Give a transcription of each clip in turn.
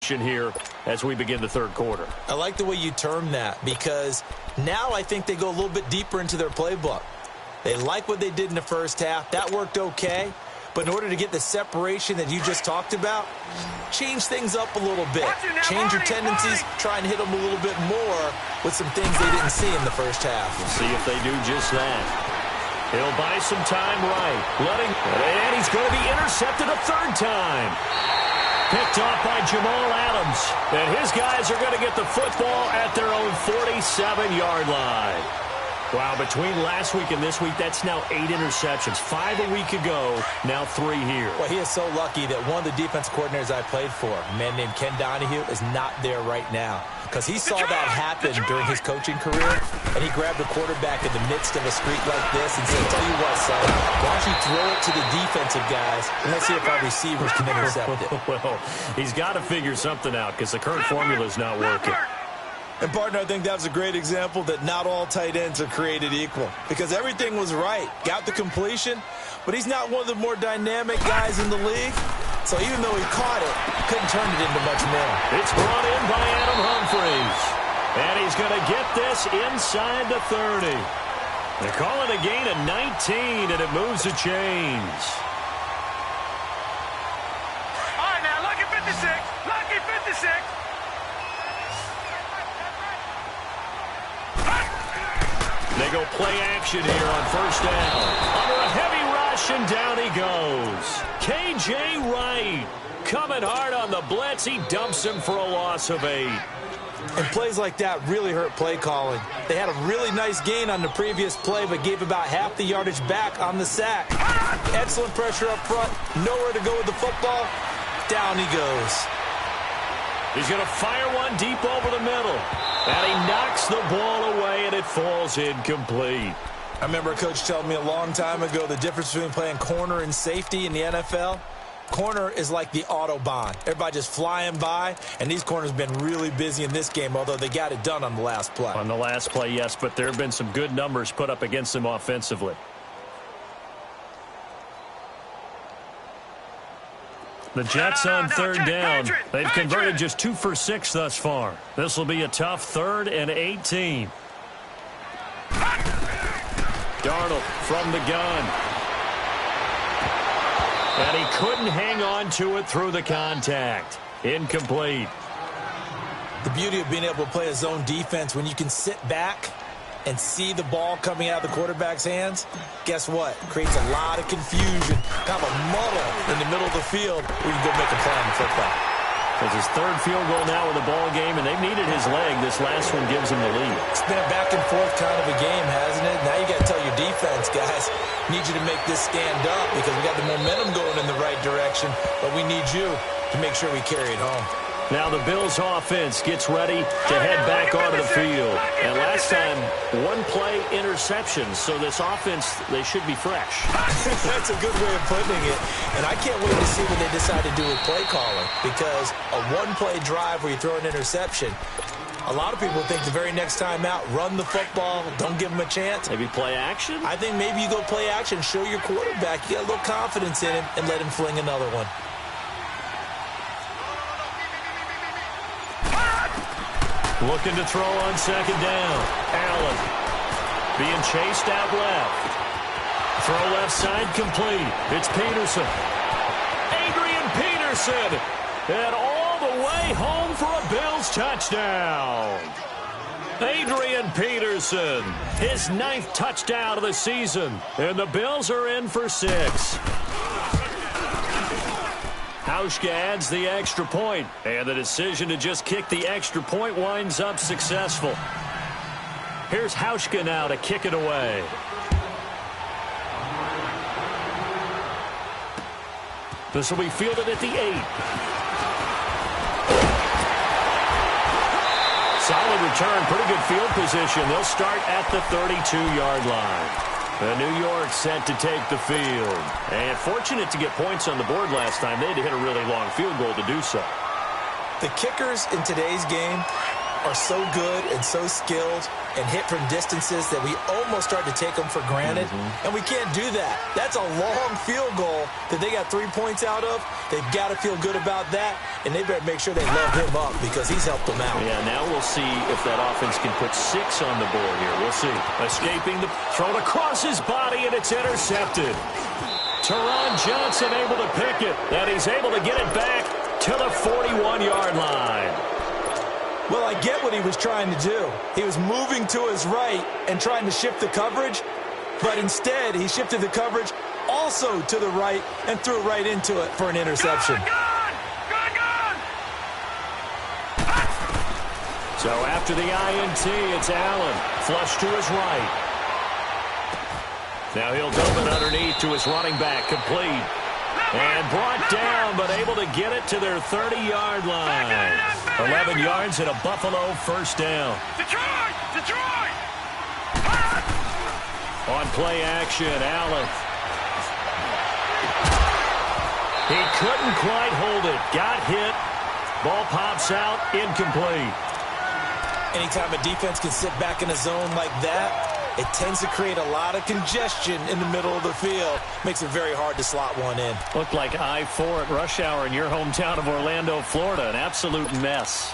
action here as we begin the third quarter. I like the way you term that, because now I think they go a little bit deeper into their playbook. They like what they did in the first half. That worked okay. But in order to get the separation that you just talked about, change things up a little bit. Change your tendencies, try and hit them a little bit more with some things they didn't see in the first half. We'll see if they do just that. He'll buy some time right. And he's going to be intercepted a third time. Picked off by Jamal Adams. And his guys are going to get the football at their own 47-yard line. Wow, between last week and this week, that's now 8 interceptions. 5 a week ago, now 3 here. Well, he is so lucky that one of the defense coordinators I played for, a man named Ken Donahue, is not there right now. Because he saw that happen during his coaching career, and he grabbed a quarterback in the midst of a streak like this and said, tell you what, son, why don't you throw it to the defensive guys, and let's see if our receivers can intercept it. Well, he's got to figure something out because the current formula is not working. And, partner, I think that was a great example that not all tight ends are created equal. Because everything was right. Got the completion, but he's not one of the more dynamic guys in the league. So even though he caught it, couldn't turn it into much more. It's brought in by Adam Humphries. And he's going to get this inside the 30. They're calling a gain of 19, and it moves the chains. All right, now, lucky 56. Lucky 56. They go play action here on first down. Under a heavy rush, and down he goes. K.J. Wright coming hard on the blitz. He dumps him for a loss of 8. And plays like that really hurt play calling. They had a really nice gain on the previous play, but gave about half the yardage back on the sack. Excellent pressure up front. Nowhere to go with the football. Down he goes. He's going to fire one deep over the middle. And he knocks the ball away, and it falls incomplete. I remember a coach telling me a long time ago the difference between playing corner and safety in the NFL. Corner is like the Autobahn. Everybody just flying by, and these corners have been really busy in this game, although they got it done on the last play. On the last play, yes, but there have been some good numbers put up against them offensively. The Jets on third down. They've converted just 2 for 6 thus far. This will be a tough 3rd and 18. Darnold from the gun. And he couldn't hang on to it through the contact. Incomplete. The beauty of being able to play a zone defense when you can sit back and see the ball coming out of the quarterback's hands, guess what? Creates a lot of confusion, kind of a muddle in the middle of the field where you can go make a play on the football. It's his 3rd field goal now in the ball game, and they've needed his leg. This last one gives him the lead. It's been a back-and-forth kind of a game, hasn't it? Now you got to tell your defense, guys, need you to make this stand up because we got the momentum going in the right direction, but we need you to make sure we carry it home. Now the Bills offense gets ready to head back onto the field. And last time, 1-play interception. So this offense, they should be fresh. That's a good way of putting it. And I can't wait to see what they decide to do with play calling. Because a 1-play drive where you throw an interception, a lot of people think the very next time out, run the football, don't give them a chance. Maybe play action? I think maybe you go play action, show your quarterback you got a little confidence in him, and let him fling another one. Looking to throw on second down. Allen being chased out left. Throw left side complete. It's Peterson. Adrian Peterson. And all the way home for a Bills touchdown. Adrian Peterson. His 9th touchdown of the season. And the Bills are in for 6. Hauschka adds the extra point, and the decision to just kick the extra point winds up successful. Here's Hauschka now to kick it away. This will be fielded at the 8. Solid return, pretty good field position. They'll start at the 32-yard line. New York set to take the field. And fortunate to get points on the board last time. They had to hit a really long field goal to do so. The kickers in today's game are so good and so skilled and hit from distances that we almost start to take them for granted, and we can't do that. That's a long field goal that they got 3 points out of. They've got to feel good about that, and they better make sure they love him up because he's helped them out. Yeah, now we'll see if that offense can put 6 on the board here. We'll see. Escaping the thrown across his body, and it's intercepted. Teron Johnson able to pick it, and he's able to get it back to the 41-yard line. Well, I get what he was trying to do. He was moving to his right and trying to shift the coverage, but instead he shifted the coverage also to the right and threw right into it for an interception. Gone! So after the INT, it's Allen. Flush to his right. Now he'll dump it underneath to his running back. Complete. And brought down, but able to get it to their 30-yard line. 11 yards and a Buffalo first down. Detroit! On play action, Allen. He couldn't quite hold it. Got hit. Ball pops out. Incomplete. Anytime a defense can sit back in a zone like that, it tends to create a lot of congestion in the middle of the field. Makes it very hard to slot one in. Looked like I-4 at rush hour in your hometown of Orlando, Florida. An absolute mess.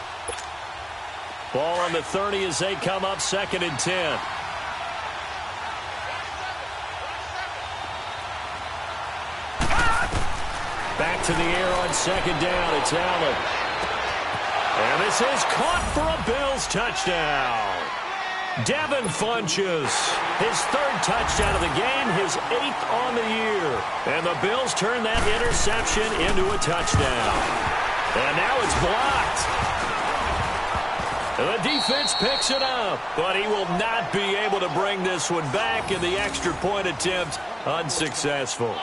Ball on the 30 as they come up 2nd and 10. Back to the air on 2nd down. It's Allen. And this is caught for a Bills touchdown. Devin Funchess, his 3rd touchdown of the game, his 8th on the year. And the Bills turn that interception into a touchdown. And now it's blocked. The defense picks it up, but he will not be able to bring this one back, and the extra point attempt unsuccessful.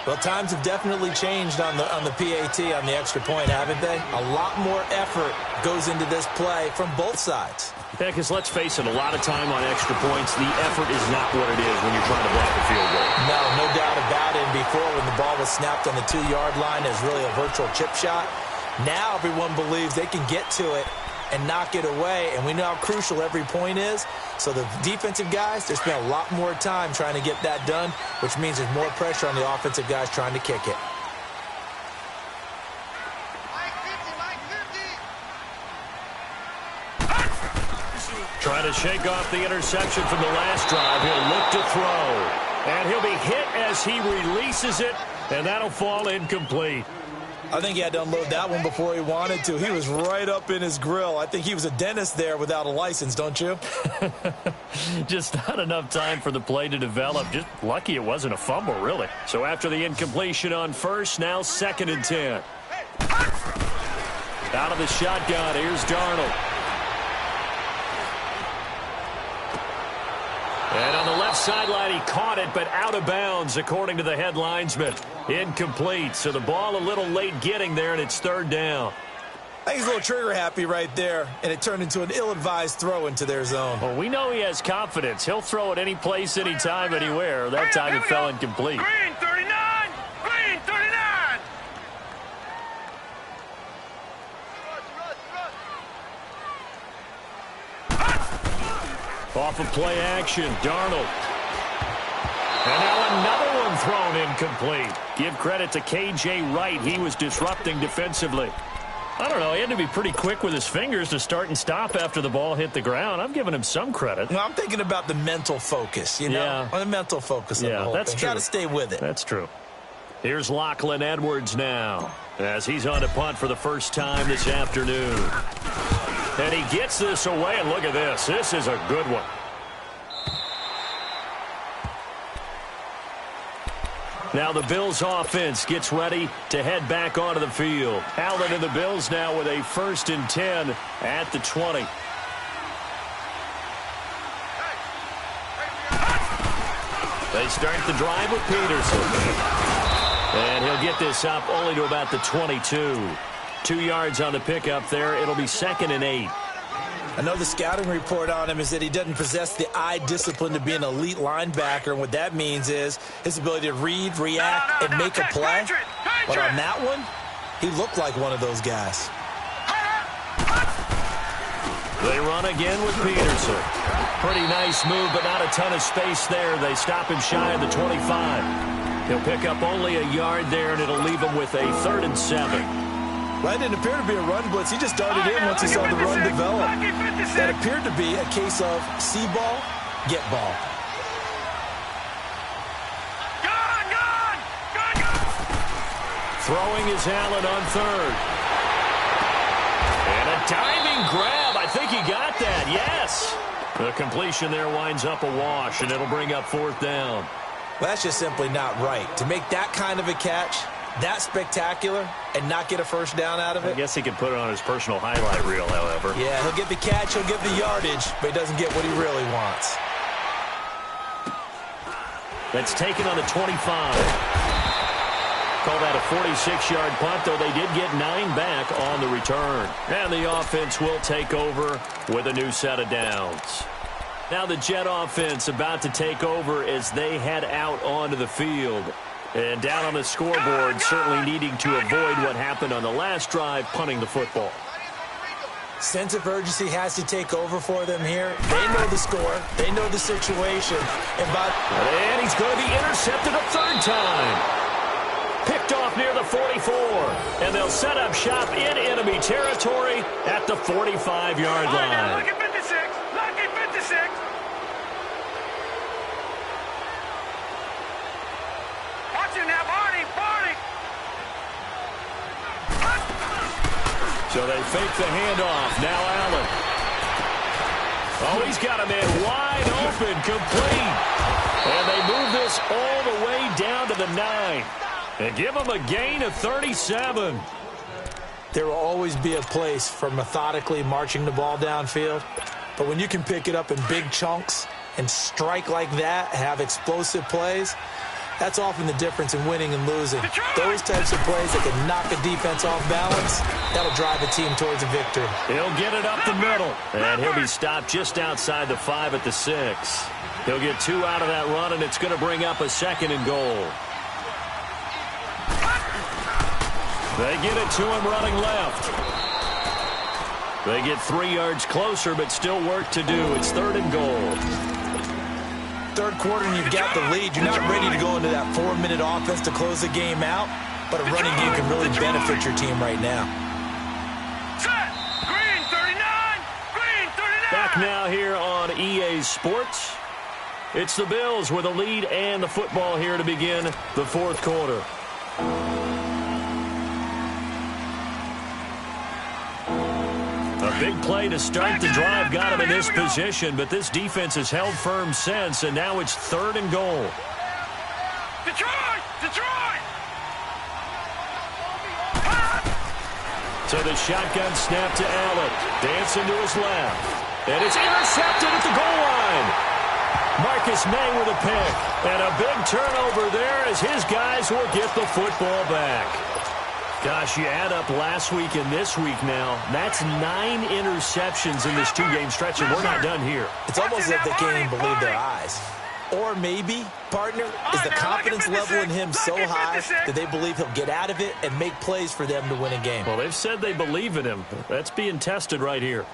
Well, times have definitely changed on the PAT, on the extra point, haven't they? A lot more effort goes into this play from both sides. Yeah, because let's face it, a lot of time on extra points, the effort is not what it is when you're trying to block a field goal. No doubt about it. And before, when the ball was snapped on the 2-yard line, it was really a virtual chip shot. Now everyone believes they can get to it and knock it away, and we know how crucial every point is. So the defensive guys, they spend a lot more time trying to get that done, which means there's more pressure on the offensive guys trying to kick it. Trying to shake off the interception from the last drive. He'll look to throw. And he'll be hit as he releases it, and that'll fall incomplete. I think he had to unload that one before he wanted to. He was right up in his grill. I think he was a dentist there without a license, don't you? Just not enough time for the play to develop. Just lucky it wasn't a fumble, really. So after the incompletion on first, now 2nd and 10. Out of the shotgun, here's Darnold. And on the left sideline, he caught it, but out of bounds, according to the head linesman. Incomplete. So the ball a little late getting there, and it's 3rd down. I think he's a little trigger happy right there, and it turned into an ill-advised throw into their zone. Well, we know he has confidence. He'll throw it any place, anytime, anywhere. That time it fell incomplete. Green 39! Green 39! Off of play action, Darnold. And now another one thrown incomplete. Give credit to K.J. Wright. He was disrupting defensively. I don't know. He had to be pretty quick with his fingers to start and stop after the ball hit the ground. I'm giving him some credit. Well, I'm thinking about the mental focus, you know? Yeah. On the mental focus of the whole that's thing. true. Got to stay with it. That's true. Here's Lachlan Edwards now as he's on to punt for the first time this afternoon. And he gets this away, and look at this. This is a good one. Now the Bills offense gets ready to head back onto the field. Allen and the Bills now with a 1st and 10 at the 20. They start the drive with Peterson. And he'll get this up only to about the 22. 2 yards on the pickup there. It'll be 2nd and 8. I know the scouting report on him is that he doesn't possess the eye discipline to be an elite linebacker, and what that means is his ability to read, react, and make a play. But on that one, he looked like one of those guys. They run again with Peterson. Pretty nice move, but not a ton of space there. They stop him shy of the 25. He'll pick up only a yard there, and it'll leave him with a 3rd and 7. That didn't appear to be a run blitz. He just darted in once he saw the run develop. That appeared to be a case of see ball, get ball. Throwing is Allen on 3rd. And a diving grab. I think he got that. Yes. The completion there winds up a wash, and it'll bring up 4th down. Well, that's just simply not right. To make that kind of a catch, that spectacular, and not get a 1st down out of it. I guess he could put it on his personal highlight reel, however. Yeah, he'll get the catch, he'll get the yardage, but he doesn't get what he really wants. That's taken on the 25. Call that a 46-yard punt, though they did get 9 back on the return. And the offense will take over with a new set of downs. Now the Jet offense about to take over as they head out onto the field. And down on the scoreboard, certainly needing to avoid what happened on the last drive, punting the football. Sense of urgency has to take over for them here. They know the score. They know the situation. And he's going to be intercepted a 3rd time. Picked off near the 44. And they'll set up shop in enemy territory at the 45-yard line. Lucky 56. Lucky 56. Watch it now, Barney. Barney. So they fake the handoff. Now Allen. Oh, he's got a man wide open, complete. And they move this all the way down to the 9. And give him a gain of 37. there will always be a place for methodically marching the ball downfield. But when you can pick it up in big chunks and strike like that, have explosive plays, that's often the difference in winning and losing. Those types of plays that can knock a defense off balance, that'll drive a team towards a victory. He'll get it up the middle, and he'll be stopped just outside the 5 at the 6. He'll get 2 out of that run, and it's going to bring up a 2nd and goal. They get it to him running left. They get 3 yards closer, but still work to do. It's 3rd and goal. Third quarter and you've got the lead. You're not ready to go into that 4-minute offense to close the game out, but a running game can really benefit your team right now. Green 39! Green 39! Back now here on EA Sports. It's the Bills with a lead and the football here to begin the 4th quarter. A big play to start the drive got him in this position, but this defense has held firm since, and now it's 3rd and goal. Detroit! Detroit! So the shotgun snap to Allen. Dancing to his left. And it's intercepted at the goal line. Marcus May with a pick. And a big turnover there as his guys will get the football back. Gosh, you add up last week and this week now. That's 9 interceptions in this 2-game stretch, and we're not done here. It's almost like they can't even believe their eyes. Or maybe, partner, is the confidence level in him so high that they believe he'll get out of it and make plays for them to win a game. Well, they've said they believe in him. That's being tested right here.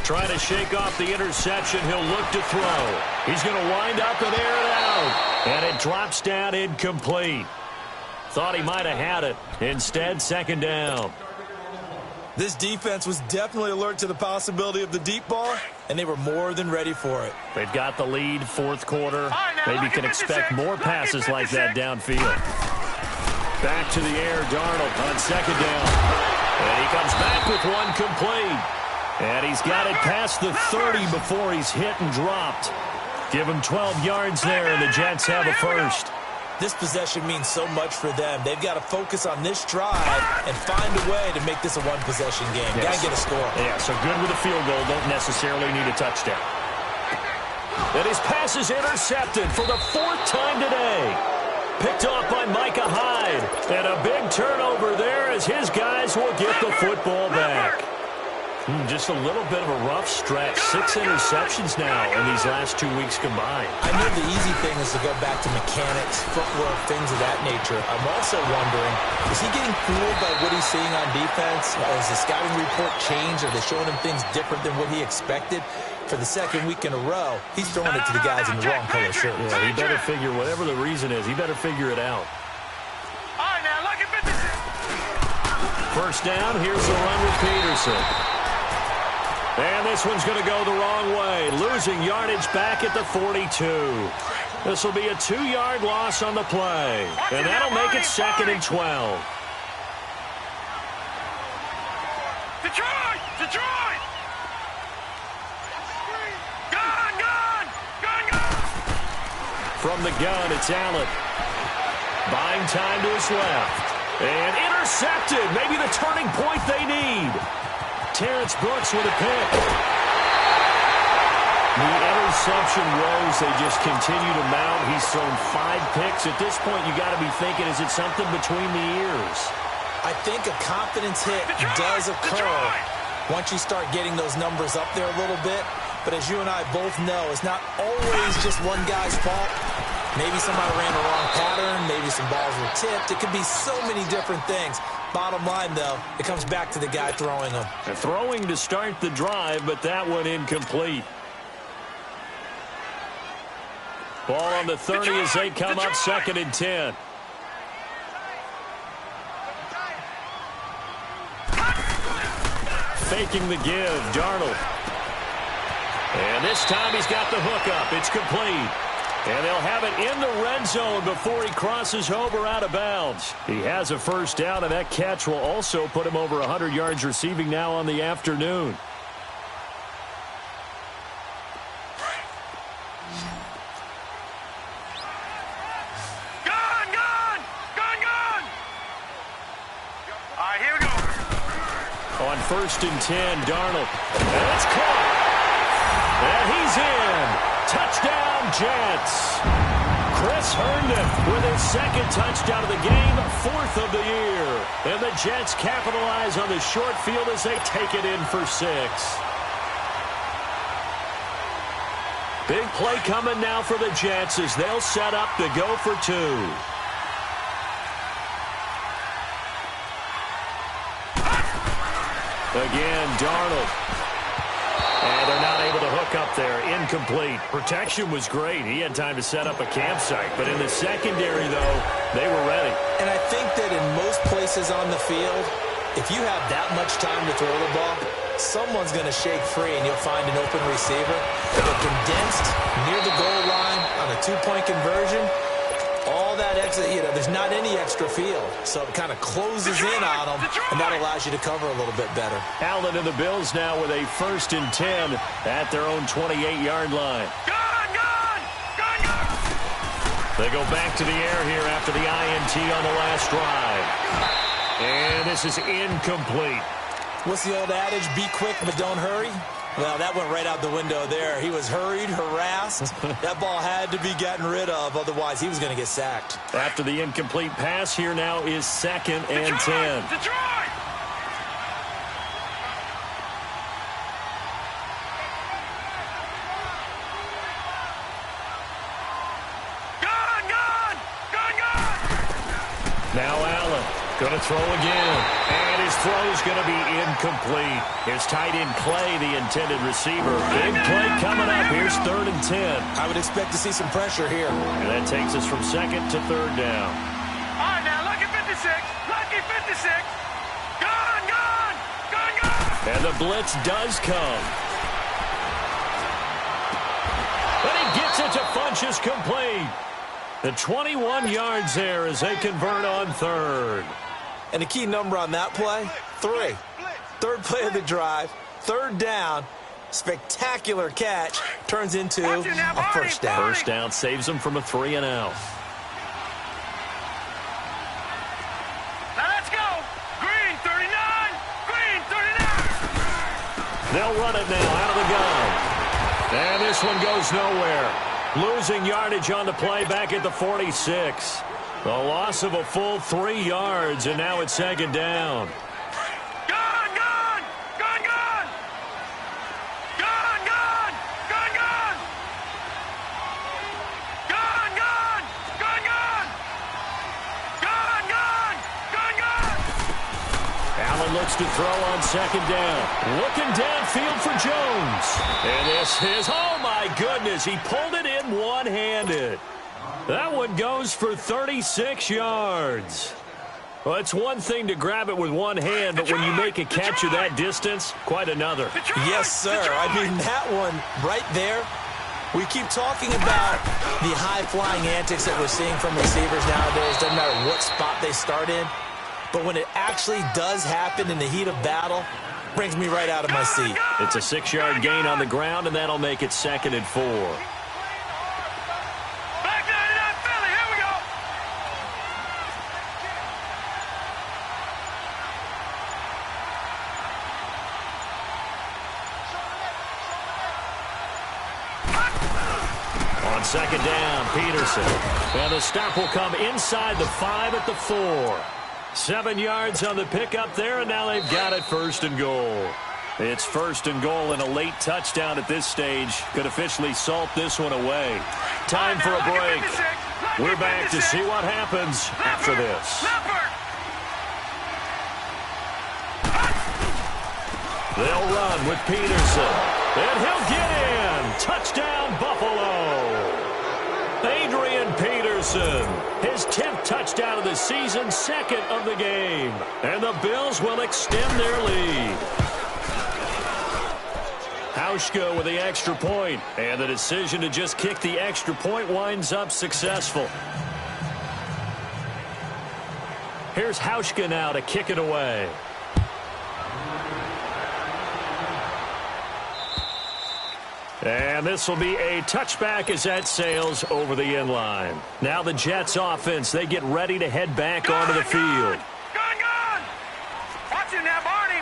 Trying to shake off the interception. He'll look to throw. He's going to wind up and air it out. And it drops down incomplete. Thought he might have had it. Instead, 2nd down. This defense was definitely alert to the possibility of the deep ball, and they were more than ready for it. They've got the lead, 4th quarter. Maybe can expect more passes like that downfield. Back to the air, Darnold on 2nd down. And he comes back with one complete. And he's got it past the 30 before he's hit and dropped. Give him 12 yards there, and the Jets have a first. This possession means so much for them. They've got to focus on this drive and find a way to make this a one-possession game. Yes. Got to get a score. Yeah, so good with a field goal. Don't necessarily need a touchdown. And his pass is intercepted for the 4th time today. Picked off by Micah Hyde. And a big turnover there as his guys will get the football back. Just a little bit of a rough stretch. 6 interceptions now in these last 2 weeks combined. I know the easy thing is to go back to mechanics, footwork, things of that nature. I'm also wondering, is he getting fooled by what he's seeing on defense? Has the scouting report changed? Are they showing him things different than what he expected? For the second week in a row, he's throwing it to the guys in the wrong color shirt. Yeah, he better figure, whatever the reason is, he better figure it out. All right, now, look at 56. First down, here's the run with Peterson. And this one's going to go the wrong way, losing yardage back at the 42. This will be a 2-yard loss on the play, and that'll make it 2nd and 12. Detroit! Detroit! Gun, gun! Gun, gun! From the gun, it's Allen. Buying time to his left. And intercepted, maybe the turning point they need. Terrence Brooks with a pick. The interception woes, they just continue to mount. He's thrown 5 picks. At this point, you got to be thinking, is it something between the ears? I think a confidence hit does occur once you start getting those numbers up there a little bit. But as you and I both know, it's not always just one guy's fault. Maybe somebody ran the wrong pattern. Maybe some balls were tipped. It could be so many different things. Bottom line, though, it comes back to the guy throwing them. They're throwing to start the drive, but that one incomplete. Ball on the 30 as they come up 2nd and 10. Faking the give, Darnold. And this time he's got the hook up. It's complete. And they'll have it in the red zone before he crosses over out of bounds. He has a first down, and that catch will also put him over 100 yards receiving now on the afternoon. Gun, gun! Gun, gun! All right, here we go. On 1st and 10, Darnold. And it's caught. And he's in. Touchdown, Jets. Chris Herndon with his 2nd touchdown of the game, 4th of the year. And the Jets capitalize on the short field as they take it in for 6. Big play coming now for the Jets as they'll set up to go for 2. Again, Darnold. And they're not able to hook up there. Incomplete. Protection was great. He had time to set up a campsite. But in the secondary, though, they were ready. And I think that in most places on the field, if you have that much time to throw the ball, someone's going to shake free and you'll find an open receiver. But condensed near the goal line on a 2-point conversion, all that extra, there's not any extra field. So it kind of closes in on them, and that allows you to cover a little bit better. Allen and the Bills now with a 1st and 10 at their own 28-yard line. Gun, gun! Gun, gun! They go back to the air here after the INT on the last drive. And this is incomplete. What's the old adage? Be quick, but don't hurry. Well, that went right out the window there. He was hurried, harassed. That ball had to be gotten rid of, otherwise he was going to get sacked. After the incomplete pass, here now is 2nd and 10. Detroit! Gun, gun! Gun, gun! Now Allen going to throw again. And his throw's going to be incomplete. His tight end Clay, the intended receiver. Big play coming up. Here's 3rd and 10. I would expect to see some pressure here. And that takes us from 2nd to 3rd down. All right, now, lucky 56. Lucky 56. Gun, gun! Gun, gun! And the blitz does come. And he gets it to Funchess complete. The 21 yards there as they convert on 3rd. And the key number on that play, 3. 3rd play of the drive, 3rd down, spectacular catch, turns into a 1st down. 1st down saves them from a 3 and out. Now let's go! Green 39! Green 39! They'll run it now out of the gun. And this one goes nowhere. Losing yardage on the play back at the 46. The loss of a full 3 yards, and now it's 2nd down. Gun, gun! Gun, gun! looks to throw on second down. Looking downfield for Jones. And this is, oh my goodness, he pulled it in one-handed. That one goes for 36 yards. Well, it's one thing to grab it with one hand, but when you make a catch of that distance, quite another. Yes, sir. I mean, that one right there, we keep talking about the high-flying antics that we're seeing from receivers nowadays. Doesn't matter what spot they start in. But when it actually does happen in the heat of battle, brings me right out of my seat. It's a 6-yard gain on the ground, and that'll make it 2nd and 4. Second down, Peterson. And the stop will come inside the 5 at the 4. 7 yards on the pickup there, and now they've got it 1st and goal. It's 1st and goal, and a late touchdown at this stage could officially salt this one away. Time for a break. We're back to see what happens after this. They'll run with Peterson. And he'll get in. Touchdown, Buffalo. Adrian Peterson, his 10th touchdown of the season, 2nd of the game. And the Bills will extend their lead. Hauschka with the extra point. And the decision to just kick the extra point winds up successful. Here's Hauschka now to kick it away. And this will be a touchback as that sails over the end line. Now the Jets offense, they get ready to head back onto the field. Gone! Watch him now, Barney!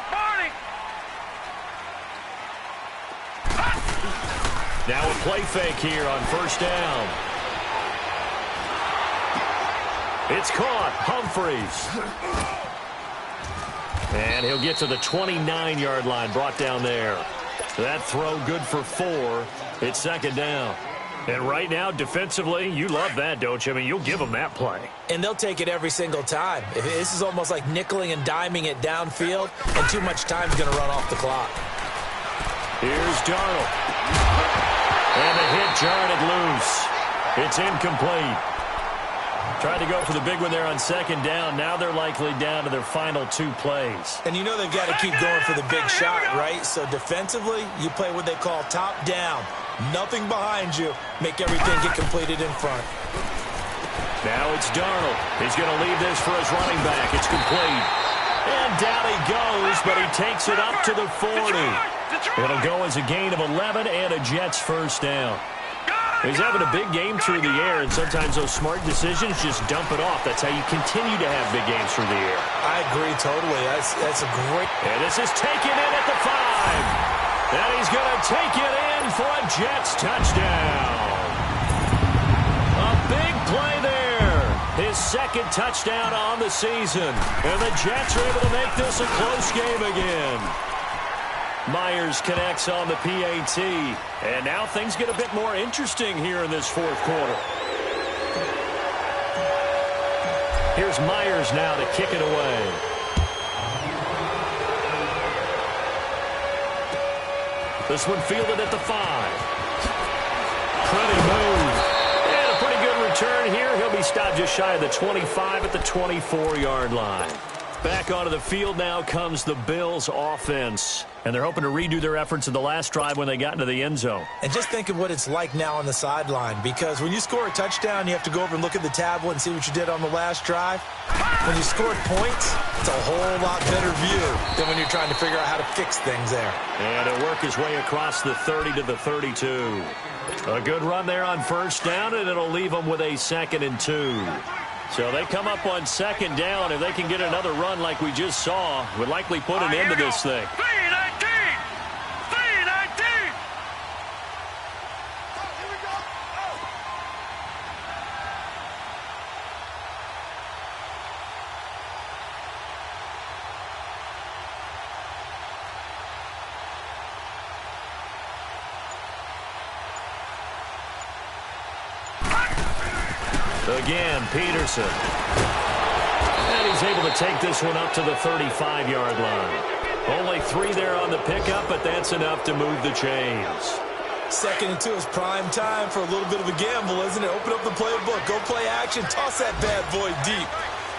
Now a play fake here on 1st down. It's caught. Humphreys. And he'll get to the 29-yard line, brought down there. That throw good for 4. It's 2nd down. And right now, defensively, you love that, don't you? I mean, you'll give them that play. And they'll take it every single time. This is almost like nickeling and diming it downfield, and too much time's going to run off the clock. Here's Darnold. And the hit jarred it loose. It's incomplete. Tried to go for the big one there on 2nd down. Now they're likely down to their final 2 plays. And you know they've got to keep going for the big shot, right? So defensively, you play what they call top down. Nothing behind you. Make everything get completed in front. Now it's Darnold. He's going to leave this for his running back. It's complete. And down he goes, but he takes it up to the 40. It'll go as a gain of 11 and a Jets 1st down. He's having a big game through the air, and sometimes those smart decisions just dump it off. That's how you continue to have big games through the air. I agree totally. That's a great... And this is taken in at the 5. And he's going to take it in for a Jets touchdown. A big play there. His 2nd touchdown on the season. And the Jets are able to make this a close game again. Myers connects on the PAT. And now things get a bit more interesting here in this 4th quarter. Here's Myers now to kick it away. This one fielded at the 5. Pretty move. And a pretty good return here. He'll be stopped just shy of the 25 at the 24-yard line. Back onto the field now comes the Bills offense. And they're hoping to redo their efforts in the last drive when they got into the end zone. And just think of what it's like now on the sideline, because when you score a touchdown, you have to go over and look at the tablet and see what you did on the last drive. When you scored points, it's a whole lot better view than when you're trying to figure out how to fix things there. And he'll work his way across the 30 to the 32. A good run there on 1st down, and it'll leave them with a 2nd and 2. So they come up on 2nd down. If they can get another run like we just saw, would likely put an end to this thing. 319! Again, Peterson. And he's able to take this one up to the 35-yard line. Only 3 there on the pickup, but that's enough to move the chains. 2nd and 2 is prime time for a little bit of a gamble, isn't it? Open up the playbook, go play action, toss that bad boy deep.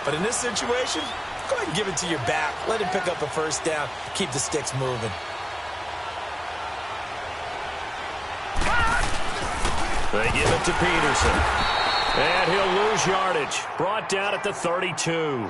But in this situation, go ahead and give it to your back. Let him pick up a first down. Keep the sticks moving. They give it to Peterson. And he'll lose yardage. Brought down at the 32.